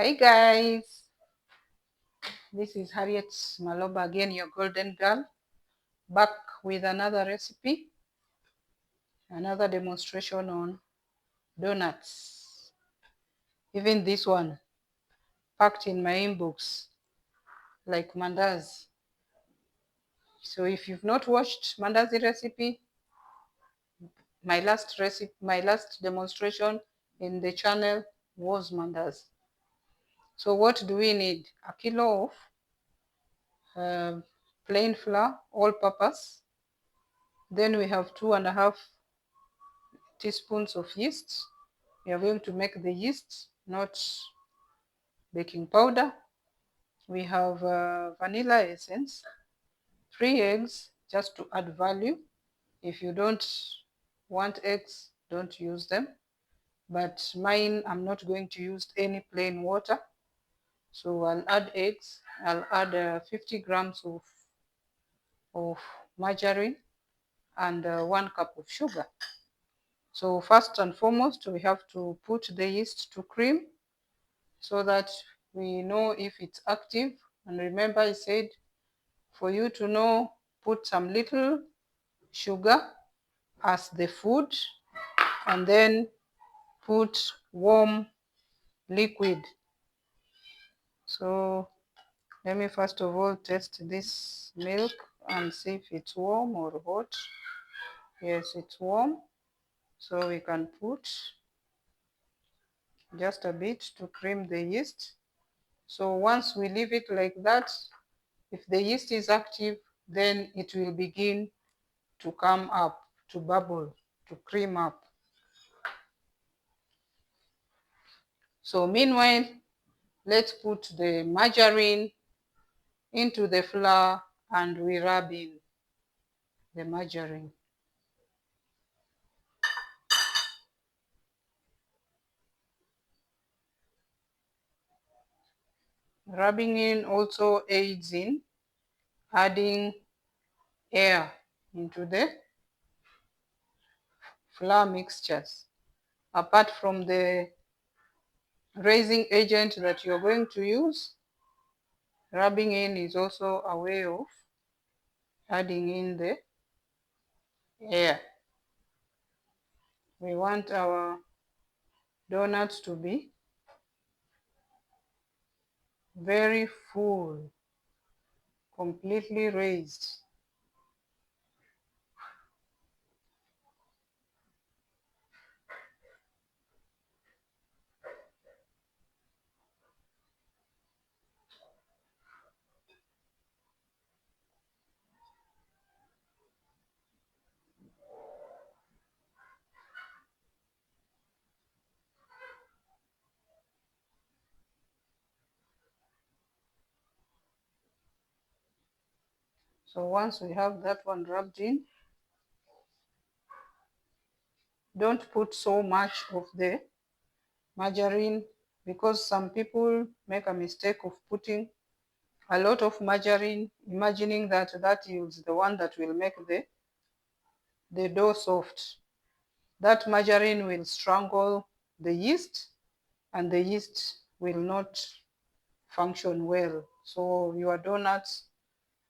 Hi guys, this is Harriet Maloba again, your golden girl, back with another recipe, another demonstration on donuts. Even this one packed in my inbox like mandazi. So if you've not watched mandazi recipe, my last demonstration in the channel was mandazi. So what do we need? A kilo of plain flour, all purpose. Then we have 2.5 teaspoons of yeast. We are going to make the yeast, not baking powder. We have vanilla essence, 3 eggs just to add value. If you don't want eggs, don't use them. But mine, I'm not going to use any plain water. So I'll add eggs. I'll add 50 grams of margarine and 1 cup of sugar. So first and foremost, we have to put the yeast to cream so that we know if it's active. And remember, I said for you to know, put some little sugar as the food and then put warm liquid. So let me first of all test this milk and see if it's warm or hot. Yes, it's warm. So we can put just a bit to cream the yeast. So once we leave it like that, if the yeast is active, then it will begin to come up, to bubble, to cream up. So meanwhile, let's put the margarine into the flour and we rub in the margarine. Rubbing in also aids in adding air into the flour mixtures. Apart from the raising agent that you're going to use, rubbing in is also a way of adding in the air. We want our donuts to be very full, completely raised. So once we have that one rubbed in, don't put so much of the margarine because some people make a mistake of putting a lot of margarine, imagining that that is the one that will make the dough soft. That margarine will strangle the yeast and the yeast will not function well. So your donuts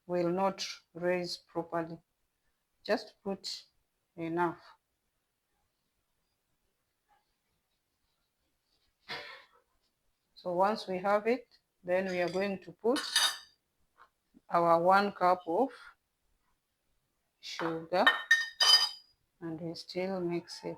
will not raise properly. Just put enough. So once we have it, then we are going to put our 1 cup of sugar and we still mix it.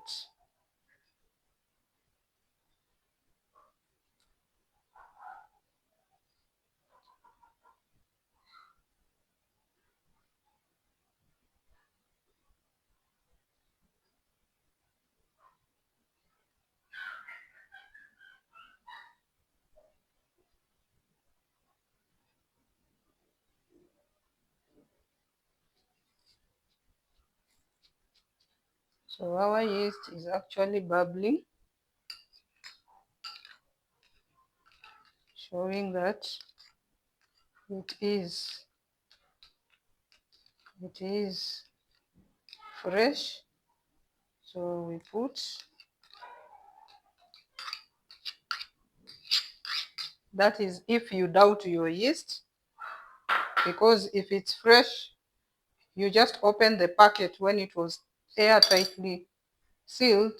So our yeast is actually bubbling, showing that it is fresh. So we put That is if you doubt your yeast, because if it's fresh, you just open the packet when it was airtightly sealed,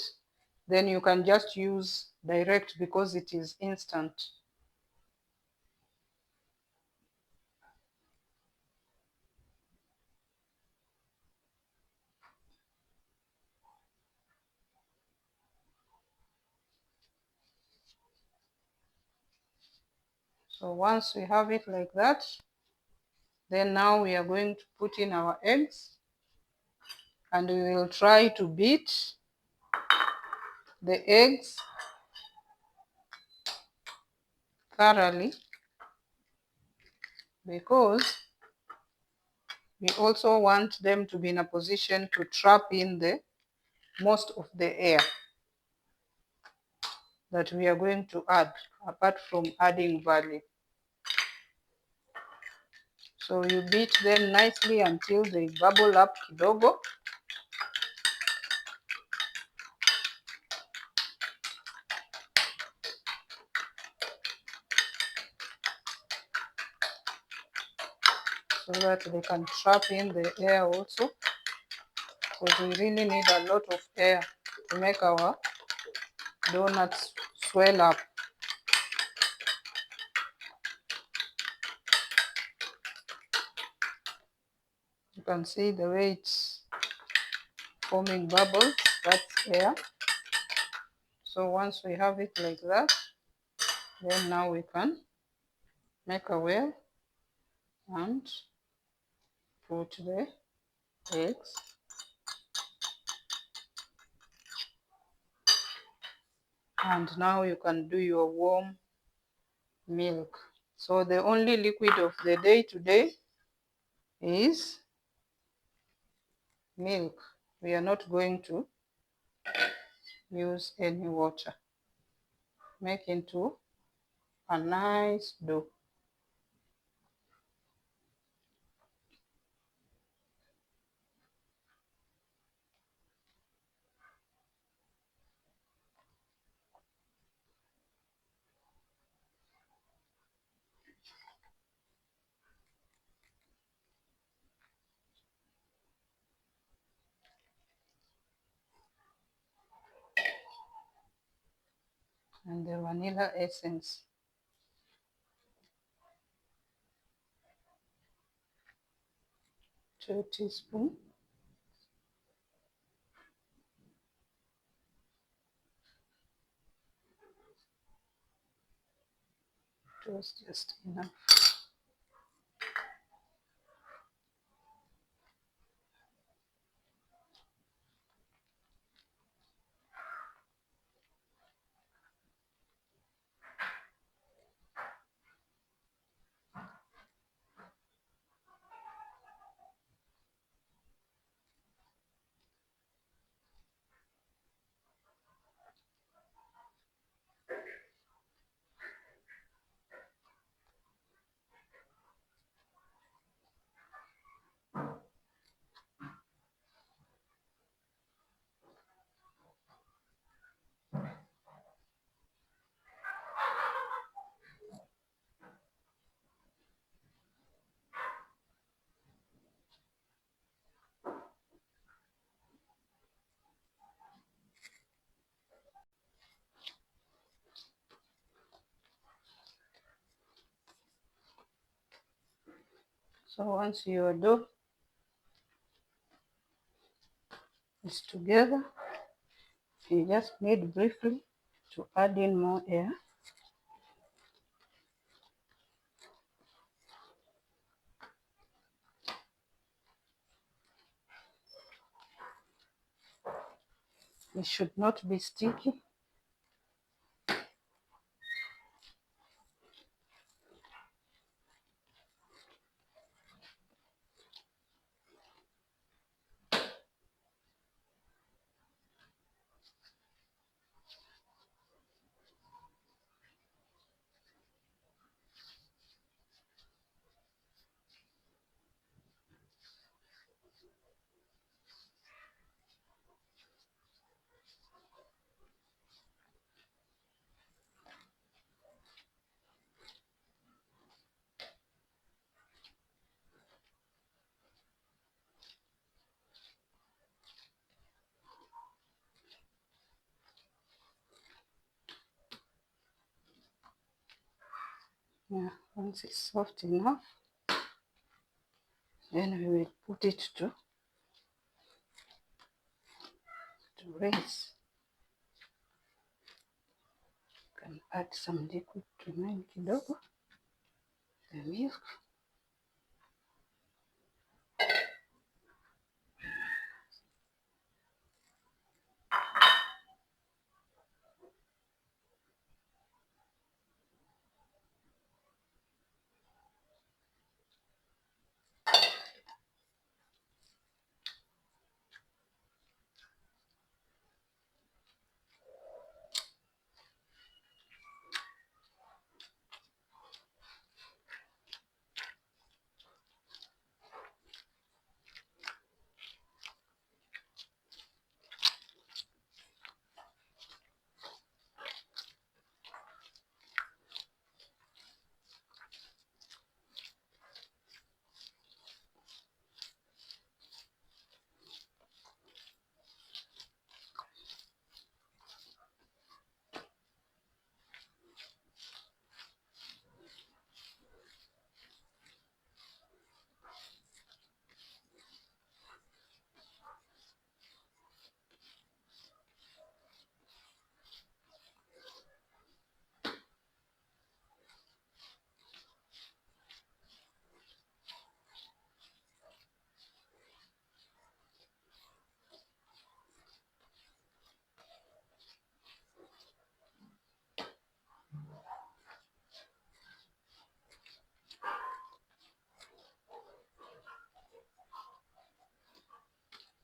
then you can just use direct because it is instant. So once we have it like that, then now we are going to put in our eggs, and we will try to beat the eggs thoroughly, because we also want them to be in a position to trap in the most of the air that we are going to add, apart from adding barley. So you beat them nicely until they bubble up kidogo. So that they can trap in the air also, because we really need a lot of air to make our donuts swell up. You can see the way it's forming bubbles, that's air. So once we have it like that, then now we can make a well and put the eggs. And now you can do your warm milk. So the only liquid of the day today is milk. We are not going to use any water. Make into a nice dough. And the vanilla essence. 2 teaspoons. It was just enough. So once your dough is together, you just need briefly to add in more air. It should not be sticky. Yeah, once it's soft enough, then we will put it to raise. You can add some liquid to mine kidogo, the milk.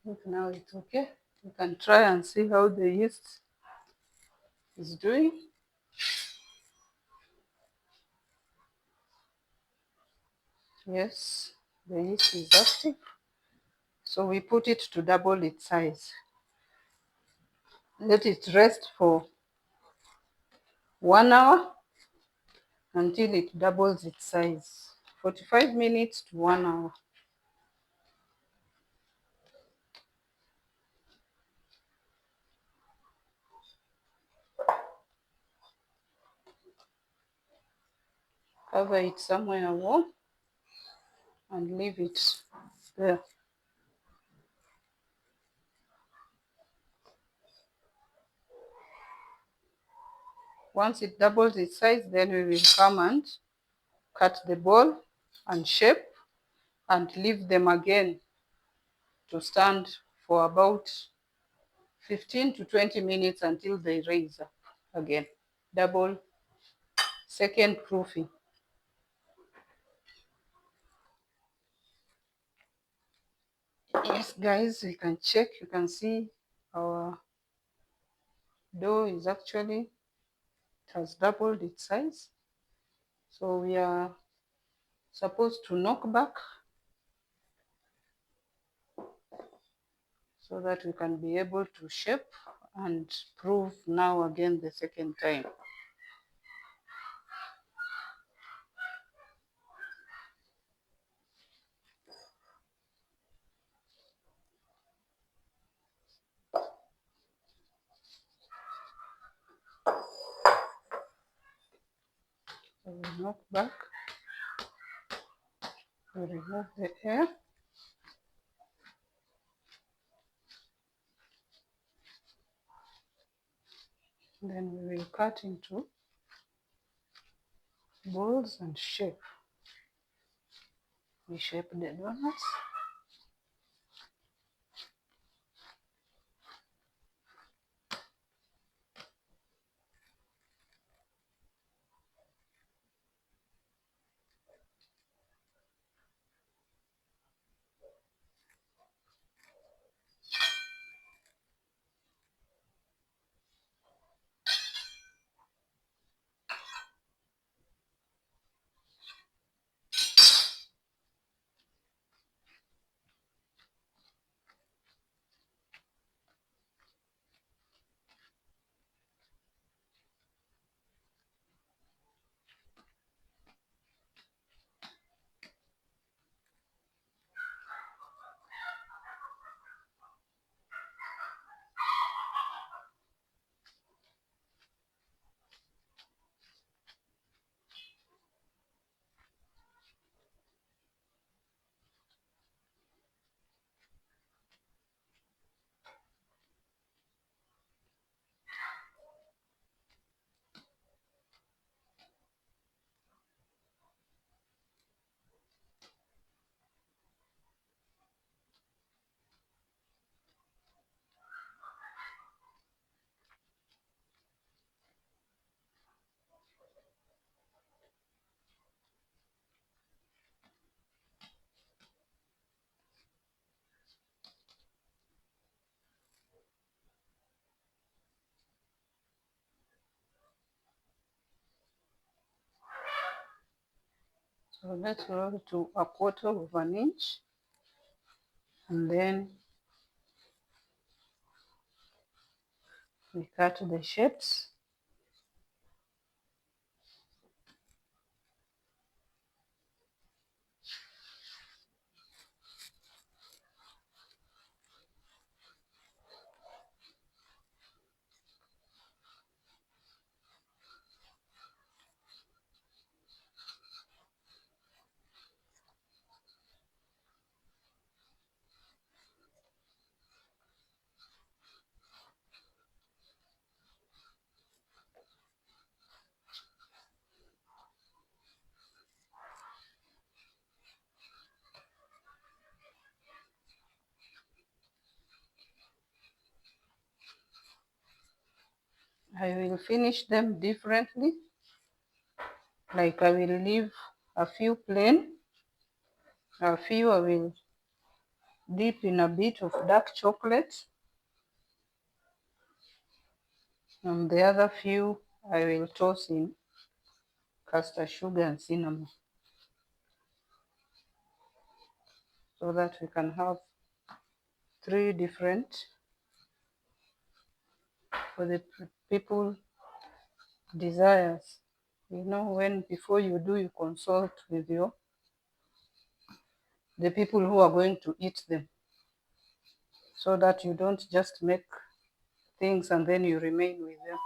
Look, now it's okay. You can try and see how the yeast is doing. Yes, the yeast is active. So we put it to double its size. Let it rest for 1 hour until it doubles its size. 45 minutes to 1 hour. Cover it somewhere warm and leave it there. Once it doubles its size, then we will come and cut the ball and shape and leave them again to stand for about 15 to 20 minutes until they raise up again. Double second proofing. Yes, guys, we can check. You can see our dough is actually, it has doubled its size. So we are supposed to knock back so that we can be able to shape and prove now again the second time. So we knock back, we remove the air. Then we will cut into balls and shape. We shape the donuts. So let's roll to 1/4 of an inch, and then we cut the shapes. I will finish them differently. Like I will leave a few plain, a few I will dip in a bit of dark chocolate, and the other few I will toss in custard sugar and cinnamon, so that we can have 3 different for the people desires. You know, when before you do, you consult with the people who are going to eat them, so that you don't just make things and then you remain with them.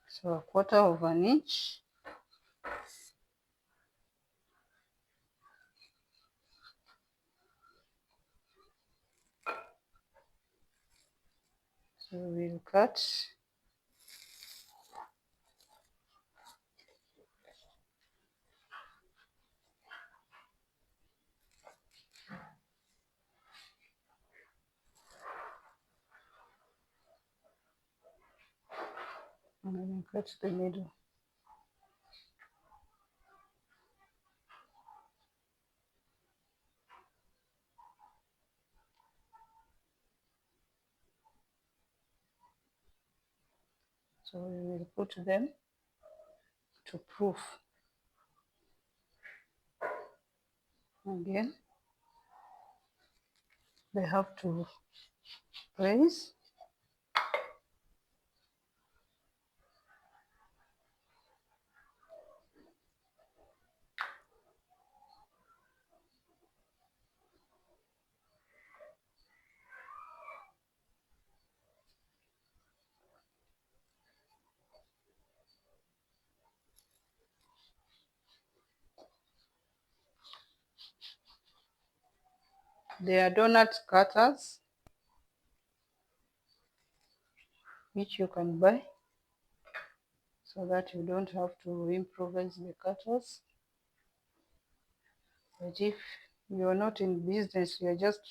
So 1/4 of an inch. So we'll cut. And then cut the middle. So we will put them to proof. Again, they have to raise. They are donut cutters, which you can buy, so that you don't have to improvise the cutters. But if you're not in business, you're just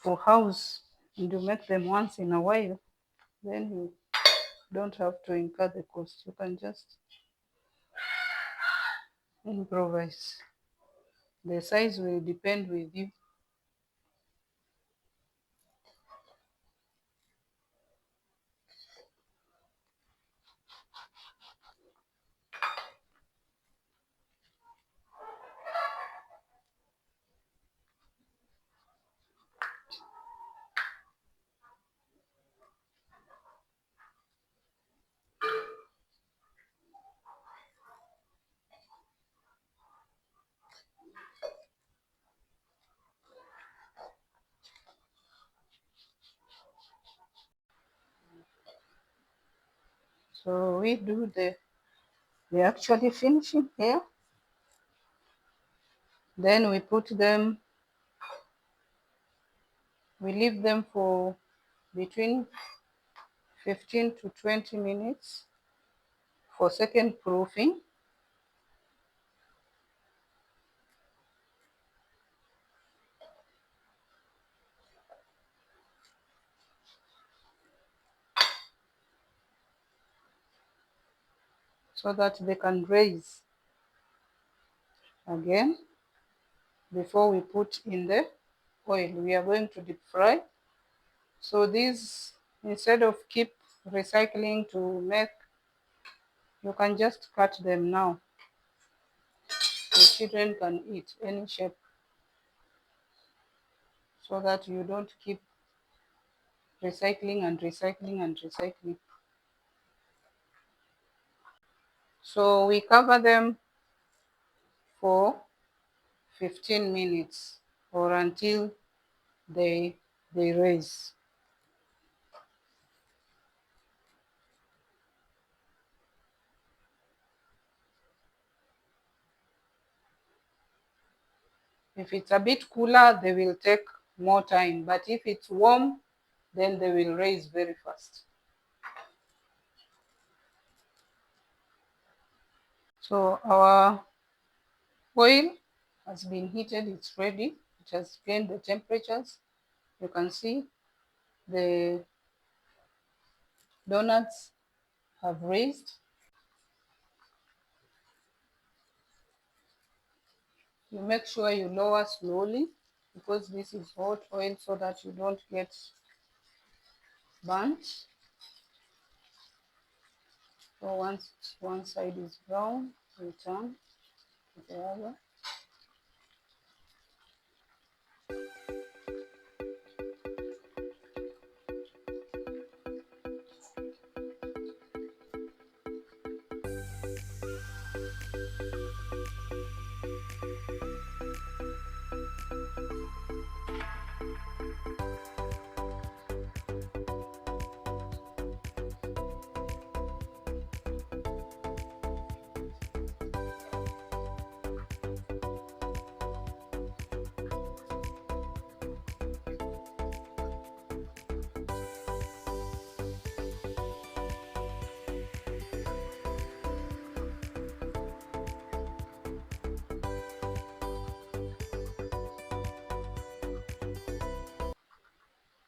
for house, and you make them once in a while, then you don't have to incur the cost. You can just improvise. The size will depend with you. So we do the actually finishing here. Then we put them, we leave them for between 15 to 20 minutes for second proofing. So that they can raise again before we put in the oil. We are going to deep fry. So these, instead of keep recycling to make, you can just cut them now. The children can eat any shape, so that you don't keep recycling and recycling and recycling. So we cover them for 15 minutes or until they raise. If it's a bit cooler, they will take more time, but if it's warm, then they will raise very fast. So our oil has been heated, it's ready. It has gained the temperatures. You can see the donuts have raised. You make sure you lower slowly because this is hot oil, so that you don't get burnt. So once one side is brown, we turn to the other.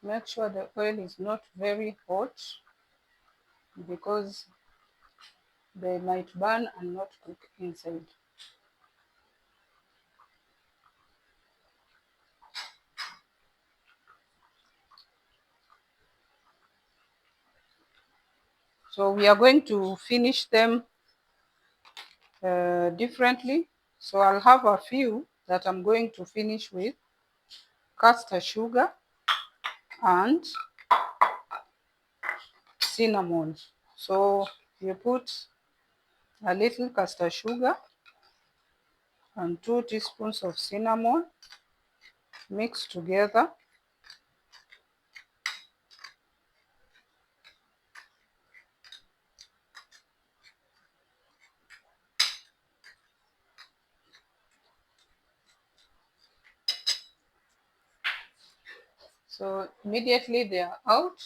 Make sure the oil is not very hot, because they might burn and not cook inside. So we are going to finish them differently. So I'll have a few that I'm going to finish with caster sugar and cinnamon. So you put a little caster sugar and 2 teaspoons of cinnamon, mix together. So immediately they are out.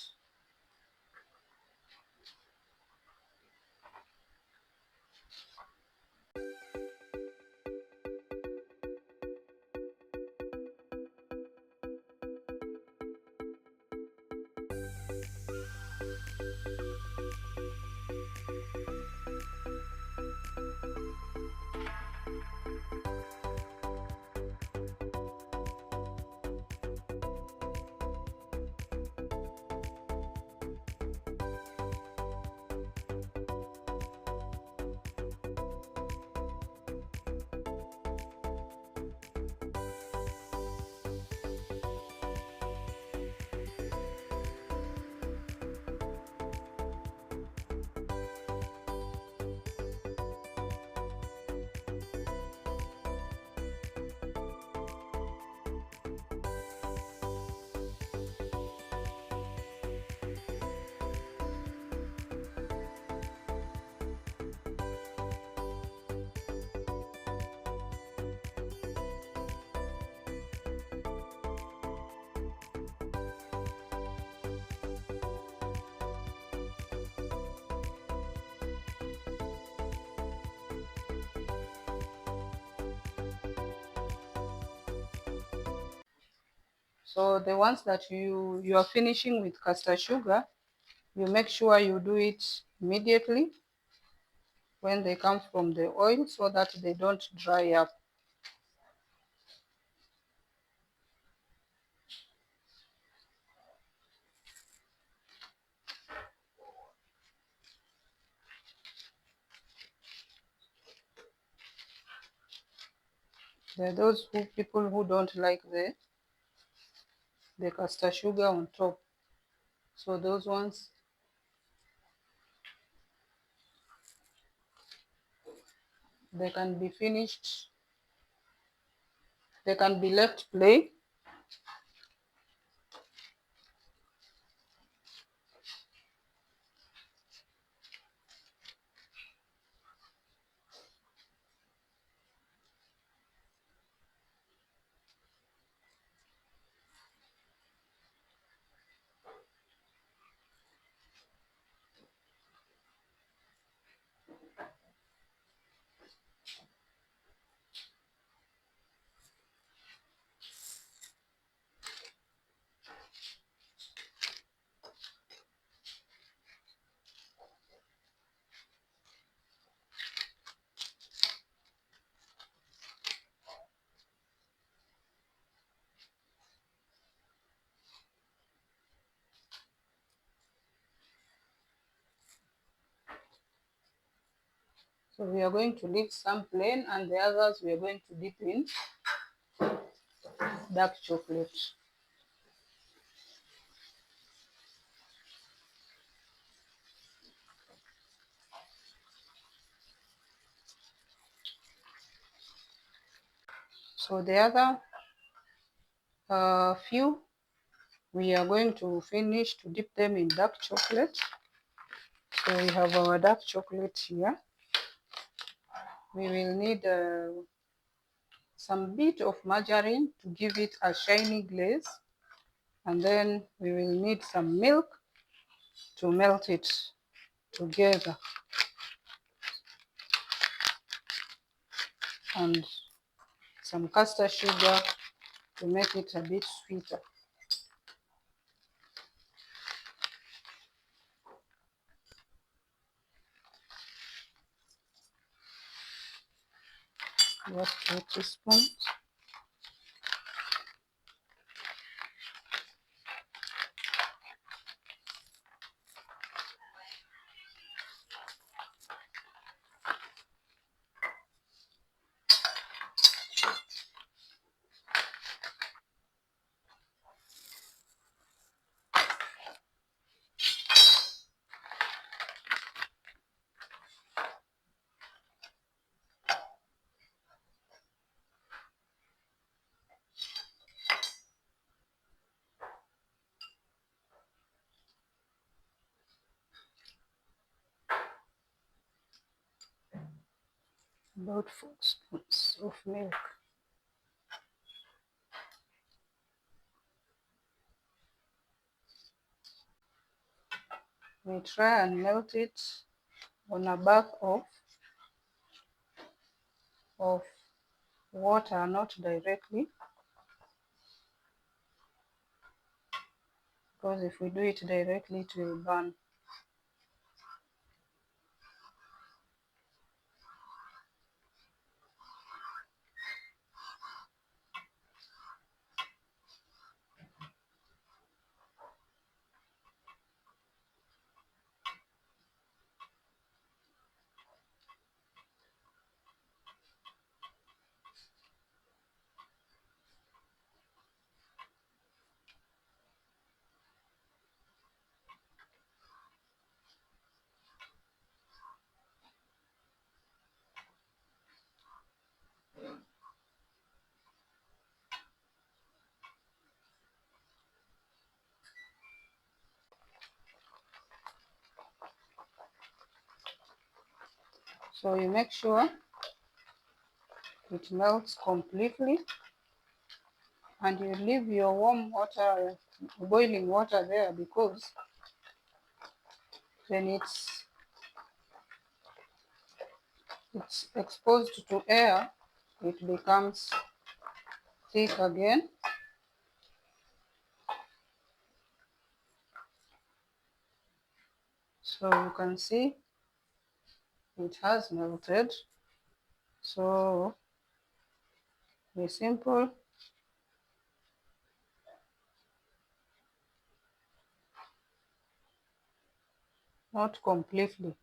So the ones that you are finishing with caster sugar, you make sure you do it immediately when they come from the oil, so that they don't dry up. There are those people who don't like the castor sugar on top. So those ones, they can be finished, they can be left plain. So we are going to leave some plain and the others we are going to dip in dark chocolate. So the other few, we are going to finish to dip them in dark chocolate. So we have our dark chocolate here. We will need some bit of margarine to give it a shiny glaze, and then we will need some milk to melt it together, and some castor sugar to make it a bit sweeter. Just 2 teaspoons. About 4 spoons of milk. We try and melt it on a bath of water, not directly, because if we do it directly it will burn. So you make sure it melts completely, and you leave your warm water, boiling water there, because when it's exposed to air, it becomes thick again. So you can see it has melted. So be simple. Not completely.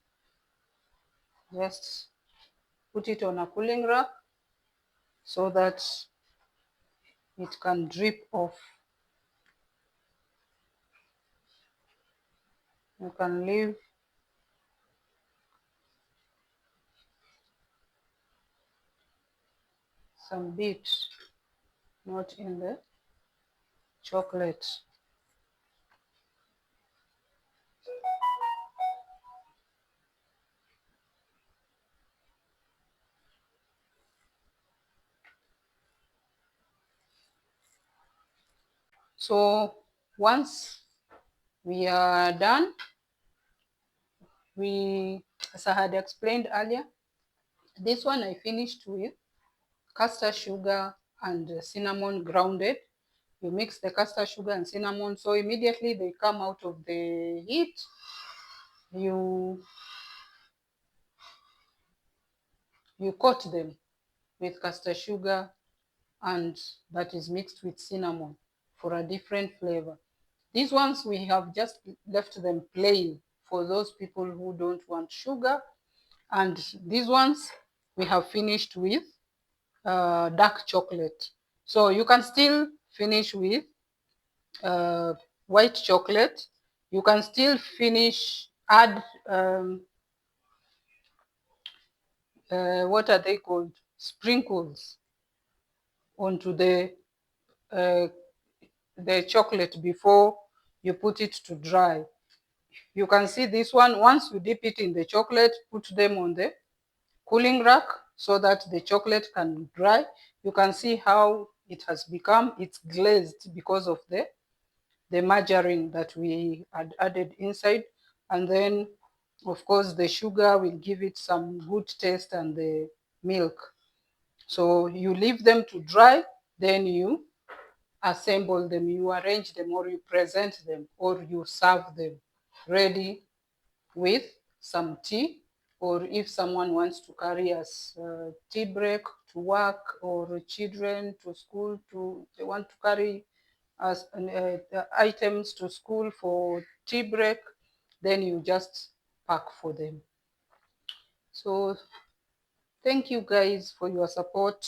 Just put it on a cooling rack so that it can drip off. You can leave some bits not in the chocolate. So once we are done, as I had explained earlier, this one I finished with castor sugar and cinnamon grounded. You mix the castor sugar and cinnamon, so immediately they come out of the heat, you coat them with castor sugar, and that is mixed with cinnamon for a different flavor. These ones we have just left them plain for those people who don't want sugar, and these ones we have finished with dark chocolate. So you can still finish with white chocolate. You can still add what are they called? Sprinkles onto uh, the chocolate before you put it to dry. You can see this one, once you dip it in the chocolate, put them on the cooling rack so that the chocolate can dry. You can see how it has become, it's glazed because of the margarine that we had added inside. And then, of course, the sugar will give it some good taste, and the milk. So you leave them to dry, then you assemble them, you arrange them, or you present them, or you serve them ready with some tea, or if someone wants to carry as tea break to work, or children to school, they want to carry as items to school for tea break, then you just pack for them. So thank you guys for your support.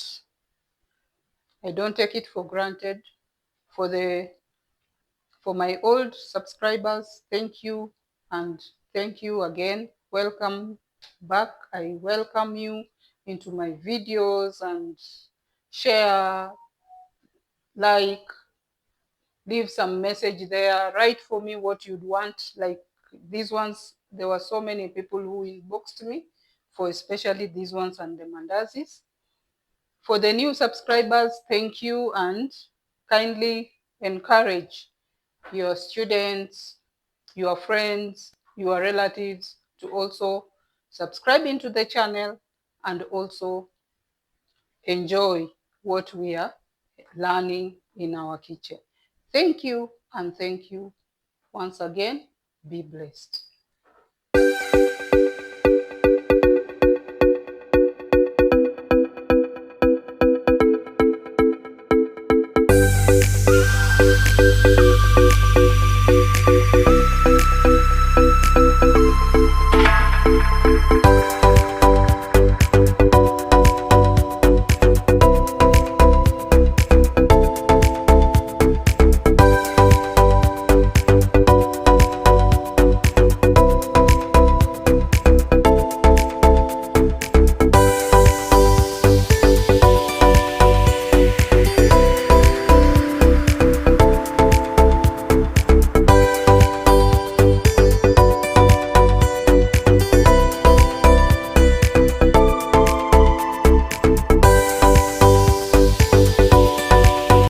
I don't take it for granted. For my old subscribers, thank you, and thank you again. Welcome back. I welcome you into my videos, and share, like, leave some message there. Write for me what you'd want. Like these ones, there were so many people who inboxed me for especially these ones and the mandazis. For the new subscribers, thank you, and kindly encourage your students, your friends, your relatives to also subscribe into the channel and also enjoy what we are learning in our kitchen. Thank you, and thank you once again. Be blessed.